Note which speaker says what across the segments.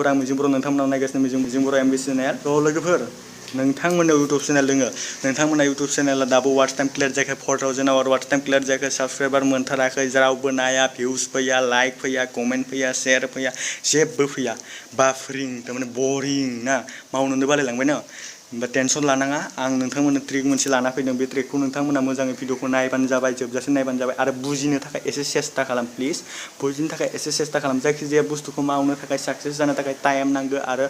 Speaker 1: आं मिजिं बर' नोंथांमोना नायगासिनो मिजिं बर' एमबि चेनेल। थ' लोगोफोर नोंथांमोननो इउटुब चेनेल दोङो नोंथांमोना इउटुब चेनेला दाबो वाच टाइम क्लियार जायाखै 4000 आवर वाच टाइम क्लियार जायाखै साबस्क्राइबार मोनथाराखै रावबो नाया भिउस फैया लाइक फैया कमेन्ट फैया शेयार फैया जेबो फैया बाफरिं थारमाने बरिं ना मावनोनो बालायलांबाय ना होमबा टेनसन लानाङा आं नोंथांमोननो ट्रिक मोनसे लाना फैदों बे ट्रिकखौ नोंथांमोना मोजाङै भिडिअखौ नायबानो जाबाय जोबजासिम नायबानो जाबाय आरो बुजिनो थाखाय एसे सेस्था खालाम प्लिज बुजिनो थाखाय एसे सेस्था खालाम जायखिजाया बुस्थुखौ मावनो थाखाय साक्सेस जानो थाखाय टाइम नांगौ आरो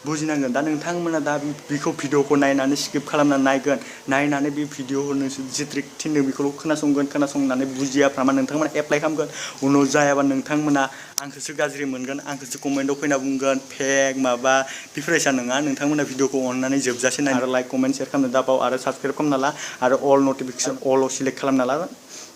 Speaker 1: बुजिनांगोन दा नोंथांमोना दा बेखौ भिडिअखौ नायनानै स्किप खालामना नायगोन नायनानै बे भिडिअखौ नोंसोर जि ट्रिक थिनदों बेखौल' खोनासंनानै बुजियाफ्रामा नोंथांमोना एप्लाइ खालामगोन उनाव जायाबा नोंथांमोना आंखौसो गाज्रि मोनगोन आंखौसो कमेन्टआव फैना बुंगोन फेक माबा बेफोरबायसा नङा नोंथांमोना भिडिअखौ अननानै जोबजासे नाय आरो लाइक कमेन्ट शेयार खालामनो दाबाव आरो साबस्क्राइब खालामना ला आरो अल नटिफिकेसन अलाव सिलेक्ट खालामना ला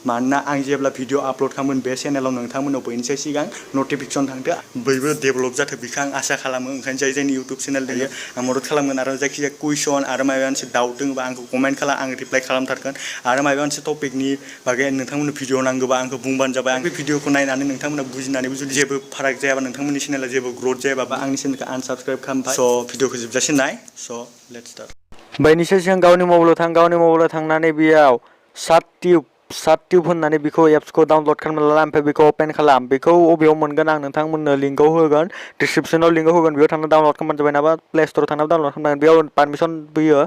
Speaker 1: मानोना आं जेब्ला भिडिअ आपल'ड खालामगोन बे चेनेलाव नोंथांमोनाव बयनिसाय सिगां नटिफिकेसन थांदो बयबो डेभेलप जाथों बेखौ आं आसा खालामो ओंखायनो जायनि इउटुब चेनेल दङ आं मदद खालामगोन आरो जायखिजाया कुइसन आरो माबा मोनसे डाउट दङबा आंखौ कमेन्ट खालाम आं रिप्लाइ खालामथारगोन आरो माबा मोनसे टपिकनि बागै नोंथांमोननो भिडिअ नांगौबा आंखौ बुंबानो जाबाय आं बे भिडिअखौ नायनानै नोंथांमोना बुजिनानैबो जुदि जेबो फाराग जायाबा नोंथांमोननि चेनेला जेबो ग्रथ जायाबा आंनि चेनेलखौ आनसाबस्क्राइब खालामबाय स' भिडिअखौ जोबजासिम नाय स' लेट्स स्टार्ट
Speaker 2: बैनिसै सिगां गावनि मबाइलाव थांनानै बेयाव साट होननानै बेखौ एप्सखौ डाउनलड खालामना ला ओमफ्राय बेखौ अपेन खालाम बेखौ अबेयाव मोनगोन आं नोंथांमोननो लिंकआव होगोन डिसक्रिपसनाव लिंकआव होगोन बेयाव थांना डाउनलड खालामबानो जाबाय नाबा प्ले स्ट'राव थांना डाउनलड खालामनांगोन बेयाव पारमिसन होयो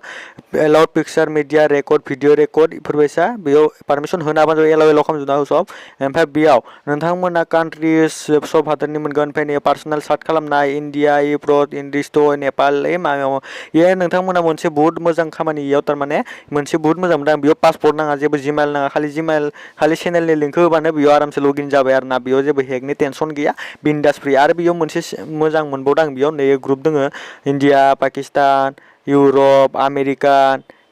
Speaker 2: allowed Pixar media record video record बेफोरबायसा बेयाव पारमिसन होनो हाबानो जाबाय एलाउ खालामजोबना हो सब ओमफ्राय बेयाव नोंथांमोना कान्ट्रिज सब हादरनि मोनगोन ओमफ्राय पार्सनेल सार्ट खालामनाय इन्डिया इउरप इन्डिस्ट' नेपाल माबायाव नोंथांमोना मोनसे बहुत मोजां खामानि इयाव थारमाने मोनसे बहुत मोजां मोनदों बेयाव पासपर्ट नाङा जेबो जिमेल नाङा खालि चेनेलनि लिंकखौ होबानो बेयाव आरामसे लगिन जाबाय आरो ना बेयाव जेबो हेकनि टेनसन गैया बिन्दास फ्रि आरो बेयाव मोनसे मोजां मोनबावदों आं बेयाव नै ग्रुप दोङो India Pakistan Europe America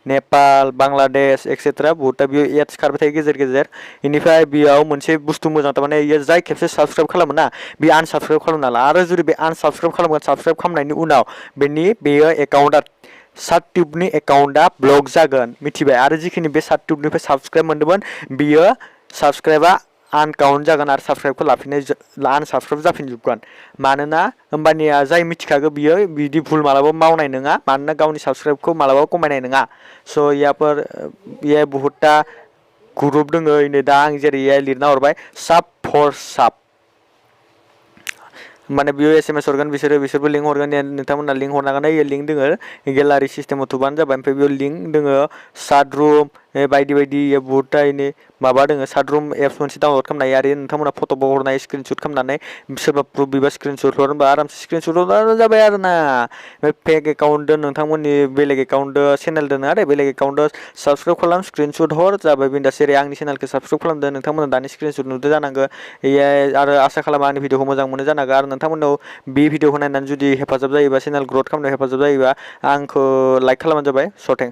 Speaker 2: Nepal Bangladesh etcetera बहुतटा बेयाव एड्स खारबाय थायो गेजेर बेनिफ्राय बेयाव मोनसे बुस्थु मोजां थारमाने इयो जाय खेबसे साबस्क्राइब खालामो ना बे आनसाबस्क्राइब खालामना ला आरो जुदि बे आनसाबस्क्राइब खालामगोन साबस्क्राइब खालामनायनि उनाव बेयो एकाउन्टआ सार्टटिउबनि एकाउन्टआ ब्लक जागोन मिथिबाय आरो जिखिनि बे सार्टटिउबनिफ्राय साबस्क्राइब मोन्दोंमोन बियो साबस्क्राइबआ आनकाउन्ट जागोन आरो साबस्क्राइबखौ आनसाबस्क्राइब जाफिनजोबगोन मानोना होमबानिया जाय मिथिखागौ बियो बिदि भुल मालाबाबो मावनाय नङा मानोना गावनि साबस्क्राइबखौ मालाबाबो खमायनाय नङा स' इयाफोर बहुतटा ग्रुप दोङो नै दा आं जेरै लिरना हरबाय साब माने बेयाव SMS हरगोन बिसोरबो लिंक हरगोन नोंथांमोना लिंक हरनांगोन लिंक दोङो गेलारि सिस्टेमाव थुबानो जाबाय ओमफ्राय बेयाव लिंक दोङो साट रुम बायदि बहुतटा माबा दोङो साट रुम एप्स मोनसे डाउनलड खालामनो हायो आरो नोंथांमोना फट'बो हरनो हायो स्क्रिनशट खालामनानै सोरबा प्रुफ बिबा स्क्रिनशट हरनोबा आरामसे स्क्रिनशट हरबानो जाबाय आरो ना फेक एकाउन्टजों नोंथांमोननि बेलेग एकाउन्टजों चेनेल दोनो आरो बेलेग एकाउन्टजों साबस्क्राइब खालाम स्क्रिनशट हर जाबाय बिन्दास जेरै आंनि चेनेलखौ साबस्क्राइब खालामदों नोंथांमोना दानि स्क्रिनशट नुदो जानांगौ आरो आसा खालामो आंनि भिडिअखौ मोजां मोनो जानांगौ आरो नोंथांमोनाव बे भिडिअखौ नायनानै जुदि हेफाजाब जायोबा चेनेल ग्रथ खालामनायाव हेफाजाब जायोबा आंखौ लाइक खालामबानो जाबाय स' थेंक्स